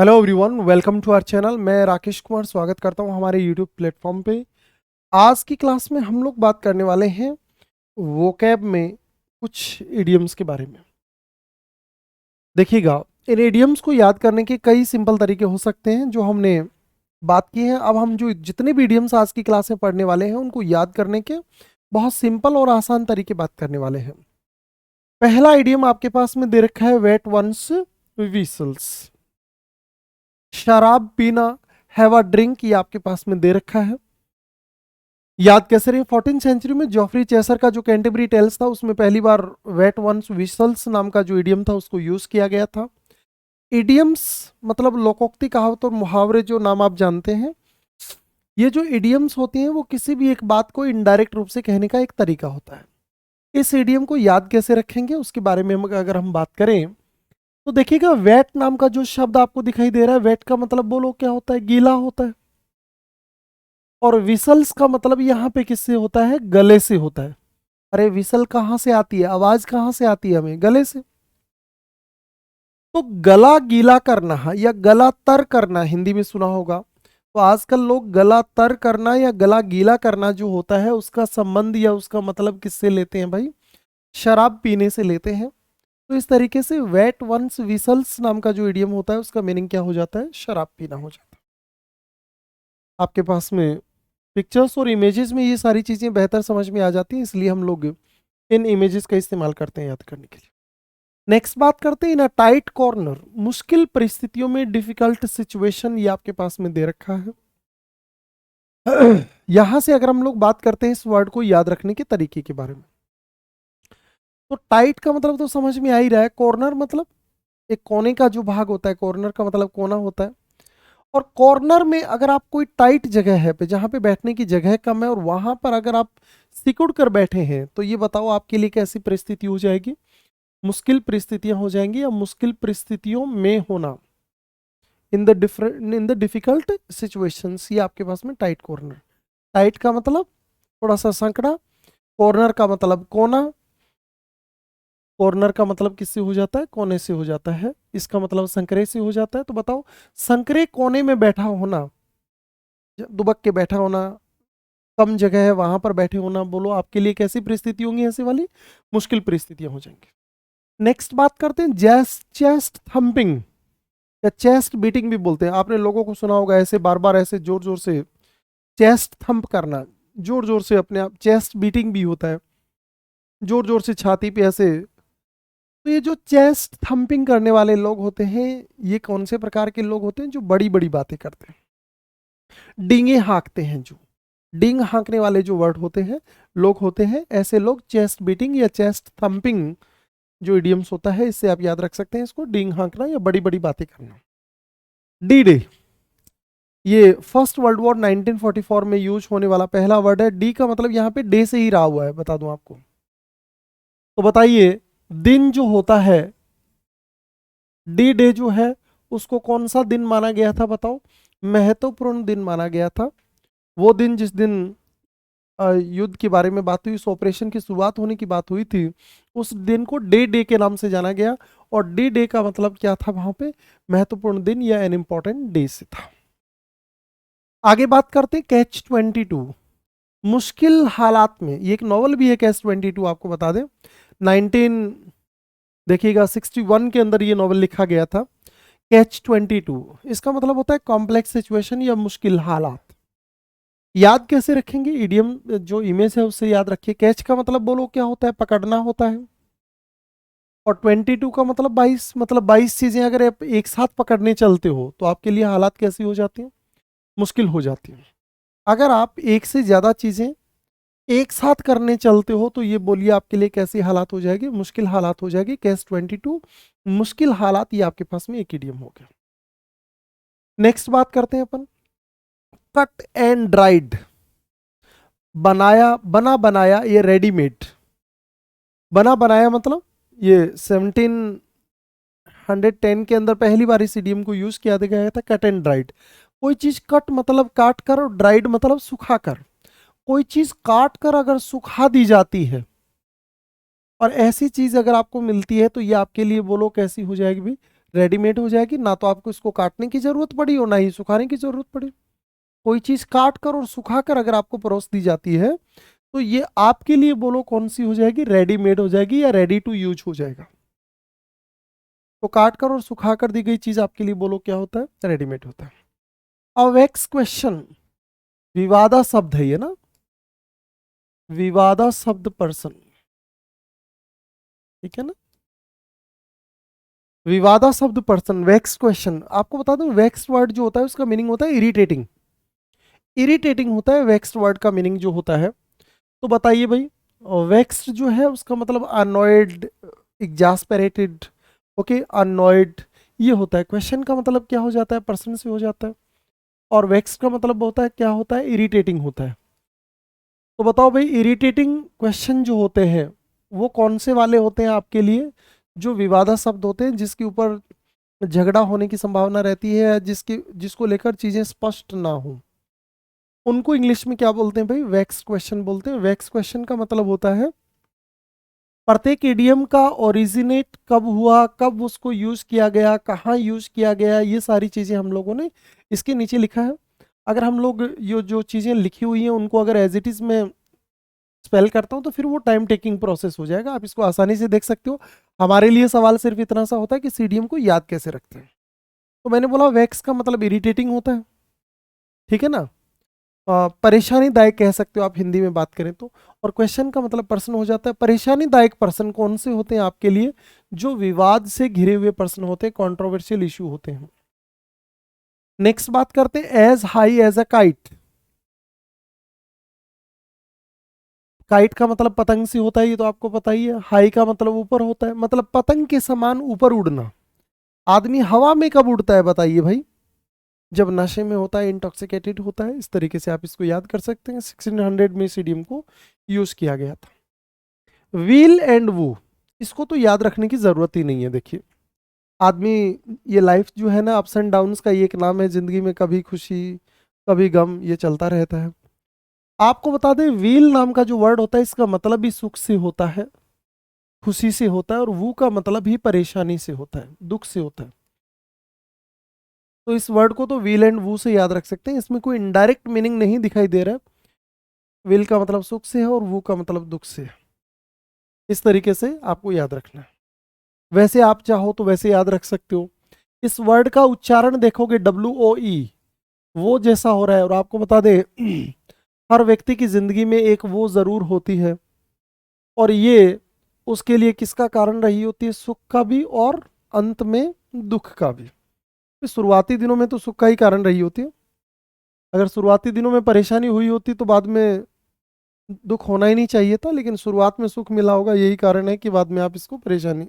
Hello everyone, welcome to our channel. मैं राकेश कुमार स्वागत करता हूं हमारे यूट्यूब प्लेटफॉर्म पे। आज की क्लास में हम लोग बात करने वाले हैं वोकैब में कुछ इडियम्स के बारे में। देखिएगा, इन इडियम्स को याद करने के कई सिंपल तरीके हो सकते हैं जो हमने बात की है। अब हम जो जितने भी इडियम्स आज की क्लास में पढ़ने वाले हैं उनको याद करने के बहुत सिंपल और आसान तरीके बात करने वाले हैं। पहला इडियम आपके पास में दे रखा है वेट वंस विसल्स। शराब पीना, हैव अ ड्रिंक, ये आपके पास में दे रखा है। याद कैसे रहे? 14th सेंचुरी में जॉफरी चेसर का जो कैंटरबरी टेल्स था उसमें पहली बार वेट वंस विसल्स नाम का जो इडियम था उसको यूज किया गया था। इडियम्स मतलब लोकोक्ति, कहावत और मुहावरे जो नाम आप जानते हैं, ये जो इडियम्स होती हैं वो किसी भी एक बात को इनडायरेक्ट रूप से कहने का एक तरीका होता है। इस इडियम को याद कैसे रखेंगे उसके बारे में अगर हम बात करें तो देखिएगा, वेट नाम का जो शब्द आपको दिखाई दे रहा है, वेट का मतलब बोलो क्या होता है? गीला होता है। और विसल्स का मतलब यहाँ पे किससे होता है? गले से होता है। अरे विसल कहाँ से आती है? आवाज कहाँ से आती है? हमें गले से। तो गला गीला करना या गला तर करना हिंदी में सुना होगा। तो आजकल लोग गला तर करना या गला गीला करना जो होता है उसका संबंध या उसका मतलब किससे लेते हैं भाई? शराब पीने से लेते हैं। तो इस तरीके से वेट वंस विसल्स नाम का जो इडियम होता है उसका मीनिंग क्या हो जाता है? शराब पीना हो जाता है। आपके पास में पिक्चर्स और इमेजेस में ये सारी चीज़ें बेहतर समझ में आ जाती हैं, इसलिए हम लोग इन इमेजेस का इस्तेमाल करते हैं याद करने के लिए। नेक्स्ट बात करते हैं इन अ टाइट कॉर्नर, मुश्किल परिस्थितियों में, डिफिकल्ट सिचुएशन, ये आपके पास में दे रखा है। यहां से अगर हम लोग बात करते हैं इस वर्ड को याद रखने के तरीके के बारे में, तो टाइट का मतलब तो समझ में आ ही रहा है। कॉर्नर मतलब एक कोने का जो भाग होता है, कॉर्नर का मतलब कोना होता है। और कॉर्नर में अगर आप कोई टाइट जगह है पे जहां पे बैठने की जगह कम है और वहां पर अगर आप सिकुड़ कर बैठे हैं तो ये बताओ आपके लिए कैसी परिस्थिति हो जाएगी? मुश्किल परिस्थितियां हो जाएंगी, या मुश्किल परिस्थितियों में होना। इन द डिफिकल्ट सिचुएशंस, ये आपके पास में टाइट कॉर्नर। टाइट का मतलब थोड़ा सा संकड़ा, कॉर्नर का मतलब कोना। कॉर्नर का मतलब किससे हो जाता है? कोने से हो जाता है। इसका मतलब संकरे से हो जाता है। तो बताओ, संकरे कोने में बैठा होना, दुबक के बैठा होना, कम जगह है वहां पर बैठे होना, बोलो आपके लिए कैसी परिस्थिति होंगी? ऐसी वाली मुश्किल परिस्थितियां हो जाएंगी। नेक्स्ट बात करते हैं चेस्ट थंपिंग या चेस्ट बीटिंग भी बोलते हैं। आपने लोगों को सुना होगा ऐसे बार बार ऐसे जोर जोर से चेस्ट थंप करना, जोर जोर से अपने आप। चेस्ट बीटिंग भी होता है, जोर जोर से छाती पे ऐसे। तो ये जो चेस्ट थंपिंग करने वाले लोग होते हैं, ये कौन से प्रकार के लोग होते हैं? जो बड़ी बड़ी बातें करते हैं, डींगे हाँकते हैं। जो डींग हाँकने वाले जो वर्ड होते हैं, लोग होते हैं, ऐसे लोग चेस्ट बीटिंग या चेस्ट थंपिंग जो इडियम्स होता है, इससे आप याद रख सकते हैं इसको, डींग हाँकना या बड़ी बड़ी बातें करना। डी डे, ये फर्स्ट वर्ल्ड वॉर 1944 में यूज होने वाला पहला वर्ड है। डी का मतलब यहाँ पे डे से ही रहा हुआ है, बता दूं आपको। तो बताइए, दिन जो होता है, डी डे जो है, उसको कौन सा दिन माना गया था? बताओ। महत्वपूर्ण दिन माना गया था। वो दिन जिस दिन युद्ध के बारे में बात हुई, उस ऑपरेशन की शुरुआत होने की बात हुई थी, उस दिन को डे डे के नाम से जाना गया। और डे डे का मतलब क्या था वहां पे? महत्वपूर्ण दिन या एन इंपॉर्टेंट डे से था। आगे बात करते हैं कैच 22, मुश्किल हालात में। ये एक नॉवल भी है कैच 22, आपको बता दें 19 देखिएगा 61 के अंदर ये नॉवल लिखा गया था। कैच 22 इसका मतलब होता है कॉम्प्लेक्स सिचुएशन या मुश्किल हालात। याद कैसे रखेंगे? इडियम जो इमेज है उससे याद रखिए। कैच का मतलब बोलो क्या होता है? पकड़ना होता है। और 22 का मतलब 22, मतलब 22 चीजें अगर आप एक साथ पकड़ने चलते हो तो आपके लिए हालात कैसी हो जाती हैं? मुश्किल हो जाती हैं। अगर आप एक से ज्यादा चीजें एक साथ करने चलते हो तो ये बोलिए आपके लिए कैसी हालात हो जाएगी? मुश्किल हालात हो जाएगी। कैच 22 मुश्किल हालात, ये आपके पास में एक इडियम हो गया। नेक्स्ट बात करते हैं अपन कट एंड ड्राइड। बनाया, बना बनाया, ये रेडीमेड। बना बनाया मतलब ये 1710 के अंदर पहली बार इस इडियम को यूज किया गया था। कट एंड ड्राइड, कोई चीज कट मतलब काट कर और ड्राइड मतलब सुखा कर। कोई चीज काट कर अगर सुखा दी जाती है और ऐसी चीज अगर आपको मिलती है तो ये आपके लिए बोलो कैसी हो जाएगी भी? रेडीमेड हो जाएगी, ना तो आपको इसको काटने की जरूरत पड़ी और ना ही सुखाने की जरूरत पड़ी। कोई चीज काट कर और सुखा कर अगर आपको परोस दी जाती है तो ये आपके लिए बोलो कौन सी हो जाएगी, रेडीमेड हो जाएगी या रेडी टू यूज हो जाएगा। तो काट कर और सुखा कर दी गई चीज आपके लिए बोलो क्या होता है, रेडीमेड होता है। अब नेक्स्ट क्वेश्चन, विवादा शब्द है ये ना, विवादा शब्द पर्सन, ठीक है ना, विवादा शब्द पर्सन। वैक्स क्वेश्चन, आपको बता दूं वैक्स वर्ड जो होता है उसका मीनिंग होता है इरिटेटिंग, इरिटेटिंग होता है वैक्स वर्ड का मीनिंग जो होता है। तो बताइए भाई, वैक्स जो है उसका मतलब अनॉयड, एग्जास्पेरेटेड, ओके, अनॉयड, ये होता है। क्वेश्चन का मतलब क्या हो जाता है, पर्सन से हो जाता है। और वैक्स का मतलब होता है क्या होता है, इरिटेटिंग होता है। तो बताओ भाई, इरिटेटिंग क्वेश्चन जो होते हैं वो कौन से वाले होते हैं आपके लिए, जो विवादा शब्द होते हैं, जिसके ऊपर झगड़ा होने की संभावना रहती है, जिसको लेकर चीजें स्पष्ट ना हो, उनको इंग्लिश में क्या बोलते हैं भाई, वैक्स क्वेश्चन बोलते हैं। वैक्स क्वेश्चन का मतलब होता है प्रत्येक इडियम का ओरिजिनेट कब हुआ, कब उसको यूज किया गया, कहाँ यूज किया गया, ये सारी चीजें हम लोगों ने इसके नीचे लिखा है। अगर हम लोग ये जो चीजें लिखी हुई हैं उनको अगर एज इट इज में स्पेल करता हूँ तो फिर वो टाइम टेकिंग प्रोसेस हो जाएगा, आप इसको आसानी से देख सकते हो। हमारे लिए सवाल सिर्फ इतना सा होता है कि सीडीएम को याद कैसे रखते हैं। तो मैंने बोला वैक्स का मतलब इरिटेटिंग होता है, ठीक है ना, परेशानीदायक कह सकते हो आप हिंदी में बात करें तो। और क्वेश्चन का मतलब पर्सन हो जाता है। परेशानीदायक पर्सन कौन से होते हैं आपके लिए, जो विवाद से घिरे हुए पर्सन होते हैं, कंट्रोवर्शियल इशू होते हैं। नेक्स्ट बात करते हैं as high as a kite. Kite का मतलब पतंग से होता है, ये तो आपको पता ही है। हाई का मतलब ऊपर होता है, मतलब पतंग के समान ऊपर उड़ना। आदमी हवा में कब उड़ता है बताइए भाई, जब नशे में होता है, इंटॉक्सिकेटेड होता है। इस तरीके से आप इसको याद कर सकते हैं। 1600 में सीडीएम को यूज किया गया था। व्हील एंड वू, इसको तो याद रखने की जरूरत ही नहीं है। देखिए आदमी, ये लाइफ जो है ना, अप्स एंड डाउन्स का ये एक नाम है। जिंदगी में कभी खुशी कभी गम, ये चलता रहता है। आपको बता दें व्हील नाम का जो वर्ड होता है इसका मतलब भी सुख से होता है, खुशी से होता है, और वू का मतलब ही परेशानी से होता है, दुख से होता है। तो इस वर्ड को तो व्हील एंड वू से याद रख सकते हैं, इसमें कोई इनडायरेक्ट मीनिंग नहीं दिखाई दे रहा है। व्हील का मतलब सुख से है और वू का मतलब दुख से है। इस तरीके से आपको याद रखना है। वैसे आप चाहो तो वैसे याद रख सकते हो। इस वर्ड का उच्चारण देखोगे WOE, वो जैसा हो रहा है। और आपको बता दे हर व्यक्ति की जिंदगी में एक वो जरूर होती है, और ये उसके लिए किसका कारण रही होती है, सुख का भी और अंत में दुख का भी। शुरुआती दिनों में तो सुख का ही कारण रही होती है। अगर शुरुआती दिनों में परेशानी हुई होती तो बाद में दुख होना ही नहीं चाहिए था, लेकिन शुरुआत में सुख मिला होगा, यही कारण है कि बाद में आप इसको परेशानी।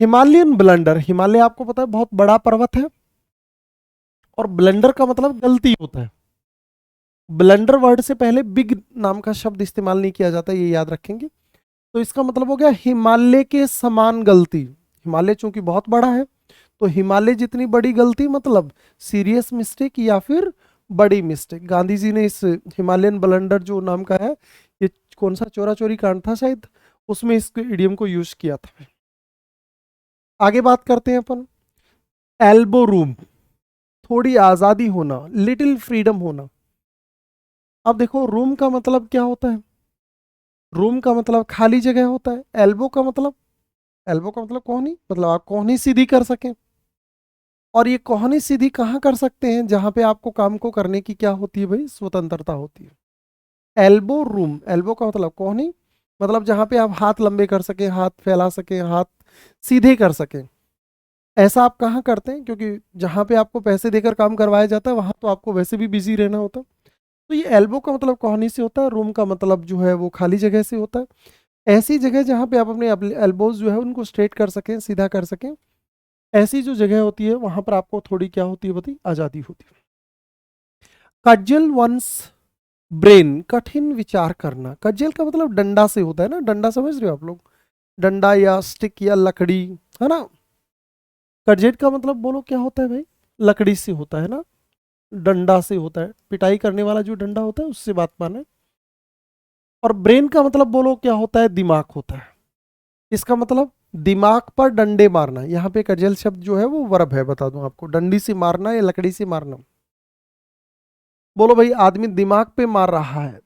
हिमालयन ब्लंडर, हिमालय आपको पता है बहुत बड़ा पर्वत है, और ब्लंडर का मतलब गलती होता है। ब्लंडर वर्ड से पहले बिग नाम का शब्द इस्तेमाल नहीं किया जाता, ये याद रखेंगे। तो इसका मतलब हो गया हिमालय के समान गलती। हिमालय चूंकि बहुत बड़ा है, तो हिमालय जितनी बड़ी गलती मतलब सीरियस मिस्टेक या फिर बड़ी मिस्टेक। गांधी जी ने इस हिमालयन ब्लंडर जो नाम का है, ये कौन सा चोरा चोरी कांड था शायद, उसमें इस इडियम को यूज किया था। आगे बात करते हैं अपन, एल्बो रूम, थोड़ी आजादी होना, लिटिल फ्रीडम होना। अब देखो रूम का मतलब क्या होता है, रूम का मतलब खाली जगह होता है। एल्बो का मतलब, एल्बो का मतलब कोहनी, मतलब आप कोहनी सीधी कर सकें। और ये कोहनी सीधी कहाँ कर सकते हैं, जहां पे आपको काम को करने की क्या होती है भाई, स्वतंत्रता होती है। एल्बो रूम, एल्बो का मतलब कोहनी, मतलब जहां पे आप हाथ लंबे कर सकें, हाथ फैला सकें, हाथ सीधे कर सकें। ऐसा आप कहाँ करते हैं, क्योंकि जहां पे आपको पैसे देकर काम करवाया जाता है वहां तो आपको वैसे भी बिजी रहना होता है। तो ये एल्बो का मतलब कोहनी से होता है, रूम का मतलब जो है वो खाली जगह से होता है। ऐसी जगह जहाँ पे आप अपने एल्बोज जो है उनको स्ट्रेट कर सकें, सीधा कर सकें, ऐसी जो जगह होती है वहां पर आपको थोड़ी क्या होती है बताइए, आजादी होती है। कज्जल वंस ब्रेन, कठिन विचार करना। कज्जल का मतलब डंडा से होता है ना, डंडा समझ रहे हो आप लोग, डंडा या स्टिक या लकड़ी, है ना। कज्जेट का मतलब बोलो क्या होता है भाई, लकड़ी से होता है ना, डंडा से होता है, पिटाई करने वाला जो डंडा होता है उससे बात माने। और ब्रेन का मतलब बोलो क्या होता है, दिमाग होता है। इसका मतलब दिमाग पर डंडे मारना, यहाँ पे कजल शब्द जो है वो वर्ब है, बता दूं आपको, डंडी से मारना या लकड़ी से मारना। बोलो भाई, आदमी दिमाग पे मार रहा है,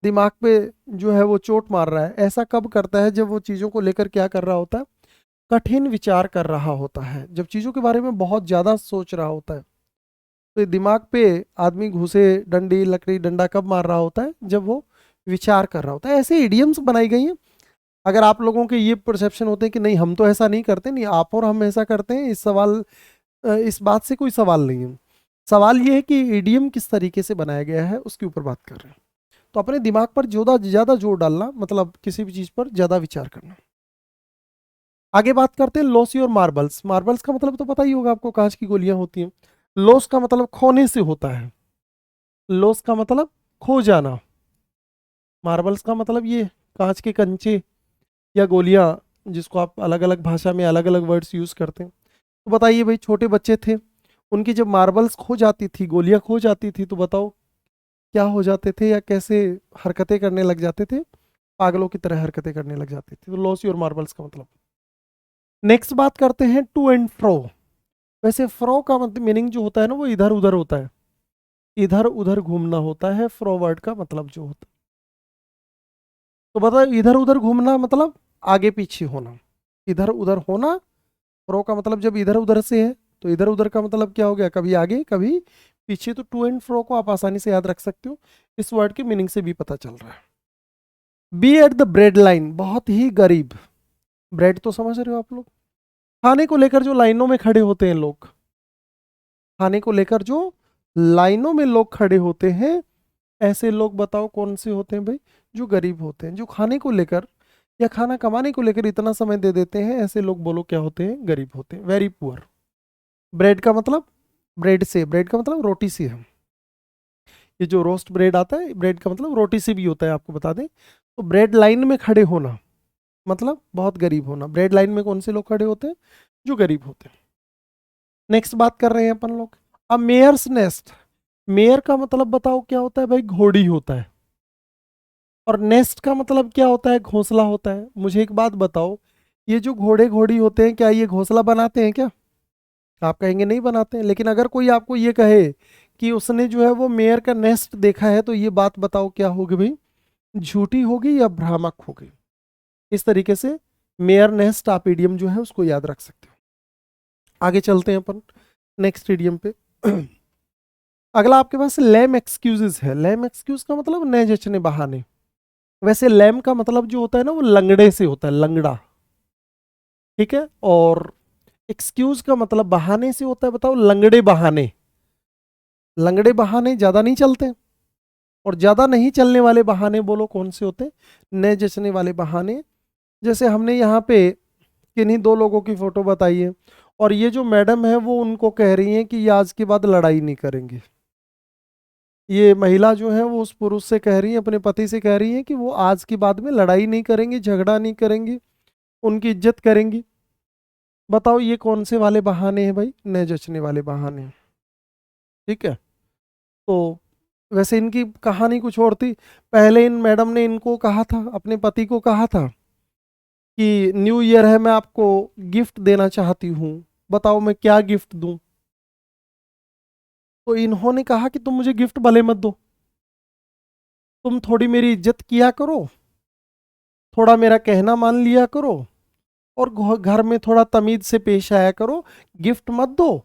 दिमाग पे जो है वो चोट मार रहा है, ऐसा कब करता है? जब वो चीजों को लेकर क्या कर रहा होता है? कठिन विचार कर रहा होता है, जब चीजों के बारे में बहुत ज्यादा सोच रहा होता है। तो ये दिमाग पे आदमी घुसे, डंडी लकड़ी डंडा कब मार रहा होता है? जब वो विचार कर रहा होता है। ऐसे इडियम्स बनाई गई हैं। अगर आप लोगों के ये परसेप्शन होते हैं कि नहीं हम तो ऐसा नहीं करते, नहीं आप और हम ऐसा करते हैं, इस बात से कोई सवाल नहीं है। सवाल ये है कि इडियम किस तरीके से बनाया गया है, उसके ऊपर बात कर रहे हैं। तो अपने दिमाग पर ज्यादा ज्यादा जोर डालना, मतलब किसी भी चीज पर ज्यादा विचार करना। आगे बात करते हैं लॉसी और मार्बल्स। मार्बल्स का मतलब तो पता ही होगा आपको, कांच की गोलियां होती हैं। लॉस का मतलब खोने से होता है, लॉस का मतलब खो जाना। मार्बल्स का मतलब ये कांच के कंचे या गोलियां, जिसको आप अलग अलग भाषा में अलग अलग वर्ड्स यूज करते हैं। तो बताइए भाई, छोटे बच्चे थे, उनकी जब मार्बल्स खो जाती थी, गोलियां खो जाती थी, तो बताओ क्या हो जाते थे या कैसे हरकतें करने लग जाते थे? पागलों की तरह हरकतें करने लग जाते थे। तो लॉसी और मार्बल्स का मतलब। नेक्स्ट बात करते हैं टू एंड फ्रो। वैसे फ्रो का मतलब मीनिंग जो होता है ना, वो इधर उधर होता है, इधर उधर घूमना होता है फ्रो वर्ड का मतलब जो होता है। तो बताओ, इधर उधर घूमना मतलब आगे पीछे होना, इधर उधर होना। फ्रो का मतलब जब इधर उधर से है, तो इधर उधर का मतलब क्या हो गया? कभी आगे कभी पीछे। तो टू एंड फ्रो को आप आसानी से याद रख सकते हो, इस वर्ड के मीनिंग से भी पता चल रहा है। Be at the bread line, बहुत ही गरीब। ब्रेड तो समझ रहे हो आप लोग, खाने को लेकर जो लाइनों में खड़े होते हैं लोग, खाने को लेकर जो लाइनों में लोग खड़े होते हैं, ऐसे लोग बताओ कौन से होते हैं भाई? जो गरीब होते हैं, जो खाने को लेकर या खाना कमाने को लेकर इतना समय दे देते हैं, ऐसे लोग बोलो क्या होते हैं? गरीब होते हैं, वेरी पुअर। ब्रेड का मतलब, ब्रेड से, ब्रेड का मतलब रोटी से है। ये जो रोस्ट ब्रेड आता है, ब्रेड का मतलब रोटी से भी होता है, आपको बता दें। तो ब्रेड लाइन में खड़े होना मतलब बहुत गरीब होना। ब्रेड लाइन में कौन से लोग खड़े होते हैं? जो गरीब होते हैं। नेक्स्ट बात कर रहे हैं अपन लोग, अब मेयर्स नेस्ट। मेयर का मतलब बताओ क्या होता है भाई? घोड़ी होता है। और नेस्ट का मतलब क्या होता है? घोंसला होता है। मुझे एक बात बताओ, ये जो घोड़े घोड़ी होते हैं, क्या ये घोंसला बनाते हैं क्या? आप कहेंगे नहीं बनाते हैं। लेकिन अगर कोई आपको ये कहे कि उसने जो है वो मेयर का नेस्ट देखा है, तो ये बात बताओ क्या होगी भाई? झूठी होगी या भ्रामक होगी? इस तरीके से मेयर नेस्ट आप इडियम जो है उसको याद रख सकते हो। आगे चलते हैं अपन नेक्स्ट इडियम पे। अगला आपके पास लैम एक्सक्यूजेस है। लैम एक्सक्यूज का मतलब न जचने बहाने। वैसे लैम का मतलब जो होता है ना, वो लंगड़े से होता है, लंगड़ा। ठीक है। और एक्सक्यूज का मतलब बहाने से होता है। बताओ, लंगड़े बहाने। लंगड़े बहाने ज्यादा नहीं चलते, और ज्यादा नहीं चलने वाले बहाने बोलो कौन से होते हैं? न जचने वाले बहाने। जैसे हमने यहाँ पे किन्हीं दो लोगों की फोटो बताई है, और ये जो मैडम है वो उनको कह रही हैं कि ये आज के बाद लड़ाई नहीं करेंगे। ये महिला जो है वो उस पुरुष से कह रही है, अपने पति से कह रही है कि वो आज के बाद में लड़ाई नहीं करेंगी, झगड़ा नहीं करेंगी, उनकी इज्जत करेंगी। बताओ ये कौन से वाले बहाने हैं भाई? न जचने वाले बहाने हैं। ठीक है। तो वैसे इनकी कहानी कुछ और थी। पहले इन मैडम ने इनको कहा था, अपने पति को कहा था कि न्यू ईयर है, मैं आपको गिफ्ट देना चाहती हूँ, बताओ मैं क्या गिफ्ट दूं? तो इन्होंने कहा कि तुम मुझे गिफ्ट भले मत दो, तुम थोड़ी मेरी इज्जत किया करो, थोड़ा मेरा कहना मान लिया करो, और घर में थोड़ा तमीज से पेश आया करो। गिफ्ट मत दो,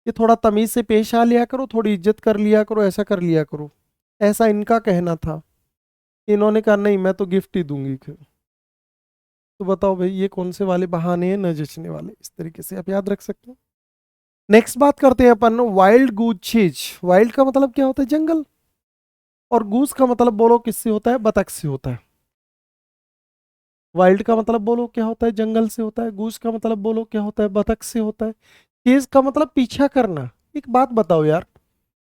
ये थोड़ा तमीज से पेश आ लिया करो, थोड़ी इज्जत कर लिया करो, ऐसा कर लिया करो। ऐसा इनका कहना था। इन्होंने कहा नहीं, मैं तो गिफ्ट ही दूंगी। तो बताओ भाई, ये कौन से वाले बहाने हैं न जचने वाले? इस तरीके से आप याद रख सकते हो। नेक्स्ट बात करते हैं अपन वाइल्ड गूज चीज। वाइल्ड का मतलब क्या होता है? जंगल। और गूज का मतलब बोलो किससे होता है? बतख से होता है। वाइल्ड का मतलब बोलो क्या होता है? जंगल से होता है। गूज का मतलब बोलो क्या होता है? बतख से होता है। चीज का मतलब पीछा करना। एक बात बताओ यार,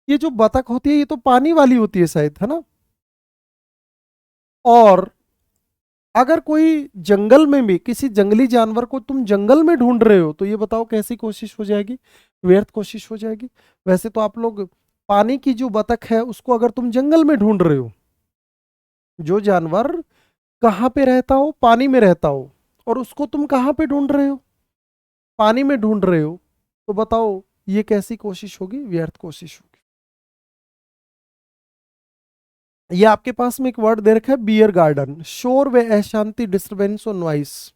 ये जो बतख होती है ये तो पानी वाली होती है शायद, है ना? और अगर कोई जंगल में भी किसी जंगली जानवर को तुम जंगल में ढूंढ रहे हो, तो ये बताओ कैसी कोशिश हो जाएगी? व्यर्थ कोशिश हो जाएगी। वैसे तो आप लोग पानी की जो बतख है उसको अगर तुम जंगल में ढूंढ रहे हो, जो जानवर कहाँ पे रहता हो? पानी में रहता हो, और उसको तुम कहाँ पे ढूंढ रहे हो? पानी में ढूंढ रहे हो। तो बताओ ये कैसी कोशिश होगी? व्यर्थ कोशिश होगी। ये आपके पास में एक वर्ड दे रखा है बियर गार्डन, शोर व अशांति, डिस्टरबेंस और नॉइस।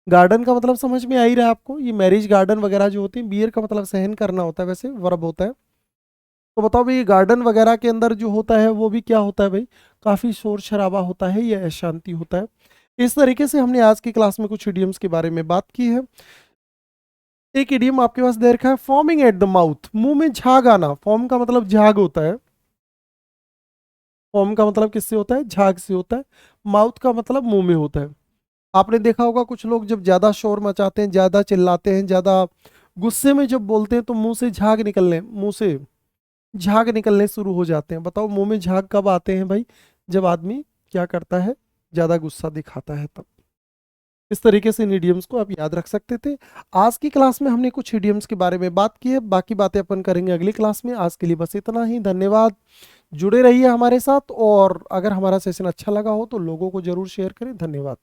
गार्डन का मतलब समझ में आ ही रहा है आपको, ये मैरिज गार्डन वगैरह जो होती है। बियर का मतलब सहन करना होता है, वैसे वर्ब होता है। तो बताओ भाई, गार्डन वगैरह के अंदर जो होता है वो भी क्या होता है भाई? काफी शोर शराबा होता है या अशांति होता है। इस तरीके से हमने आज की क्लास में कुछ इडियम्स के बारे में बात की है। एक इडियम आपके पास दे रखा है फॉर्मिंग एट द माउथ, मुंह में झाग आना। फॉर्म का मतलब झाग होता है। फॉर्म का मतलब किससे होता है? झाग से होता है। माउथ का मतलब मुंह में होता है। आपने देखा होगा कुछ लोग जब ज्यादा शोर मचाते हैं, ज्यादा चिल्लाते हैं, ज्यादा गुस्से में जब बोलते हैं तो मुंह से झाग निकलने शुरू हो जाते हैं। बताओ मुंह में झाग कब आते हैं भाई? जब आदमी क्या करता है? ज्यादा गुस्सा दिखाता है तब। इस तरीके से इन इडियम्स को आप याद रख सकते थे। आज की क्लास में हमने कुछ इडियम्स के बारे में बात की है, बाकी बातें अपन करेंगे अगली क्लास में। आज के लिए बस इतना ही, धन्यवाद। जुड़े रहिए हमारे साथ, और अगर हमारा सेशन अच्छा लगा हो तो लोगों को जरूर शेयर करें। धन्यवाद।